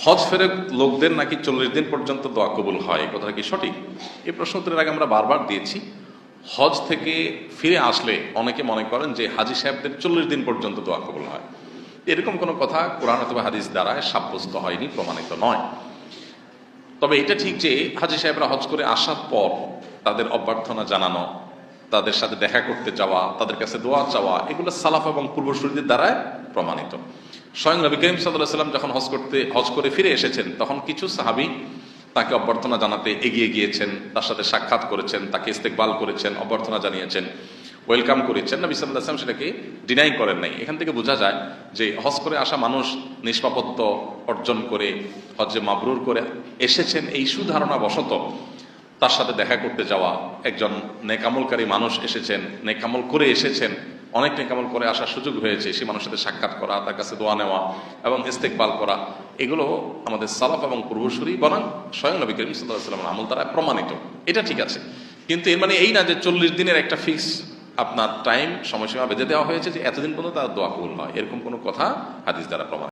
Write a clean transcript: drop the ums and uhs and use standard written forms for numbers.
হজ ফেরত লোকদের নাকি 40 দিন পর্যন্ত দোয়া কবুল হয়, এই কথাটা কি সঠিক? এই প্রশ্ন উত্তরের আগে আমরা বারবার দিয়েছি। হজ থেকে ফিরে আসলে অনেকে মনে করেন যে হাজি সাহেবদের 40 দিন পর্যন্ত দোয়া কবুল হয়। এরকম কোনো কথা কোরআন অথবা হাদিস দ্বারা সাব্যস্ত হয়নি, প্রমাণিত নয়। তবে এটা ঠিক যে হাজি সাহেবরা হজ করে আসার পর তাদের অভ্যর্থনা জানানো, তাদের সাথে দেখা করতে যাওয়া, তাদের কাছে দোয়া চাওয়া, এগুলো সালাফ এবং পূর্বসূরীদের দ্বারা প্রমাণিত। স্বয়ং নবী করিম সাল্লাল্লাহু আলাইহি ওয়াসাল্লাম যখন হজ করে ফিরে এসেছেন, তখন কিছু সাহাবী তাকে অভ্যর্থনা জানাতে এগিয়ে গিয়েছেন, তার সাথে সাক্ষাৎ করেছেন, তাকে ইস্তেকবাল করেছেন, অভ্যর্থনা জানিয়েছেন, ওয়েলকাম করেছেন। নবী সাল্লাল্লাহু আলাইহি ওয়াসাল্লাম সেটাকে ডিনাই করেন নাই। এখান থেকে বোঝা যায় যে হজ করে আসা মানুষ নিষ্পাপত্য অর্জন করে হজ্জে মাবরুর করে এসেছেন, এই সুধারণা বশত তার সাথে দেখা করতে যাওয়া, একজন নেকামলকারী মানুষ এসেছেন, নেকামল করে এসেছেন, অনেক নেকামল করে আসার সুযোগ হয়েছে, সেই মানুষের সাথে সাক্ষাৎ করা, তার কাছে দোয়া নেওয়া এবং ইস্তেকবাল করা, এগুলো আমাদের সালাফ এবং পূর্বসূরি বরং স্বয়ং নবী করিম সাল্লাল্লাহু আলাইহি ওয়াসাল্লামের আমল দ্বারা প্রমাণিত। এটা ঠিক আছে, কিন্তু এর মানে এই না যে 40 দিনের একটা ফিক্স আপনার টাইম সময়সীমা বেঁধে দেওয়া হয়েছে যে এতদিন পর্যন্ত তার দোয়া কবুল হয়, এরকম কোনো কথা হাদিস দ্বারা প্রমাণ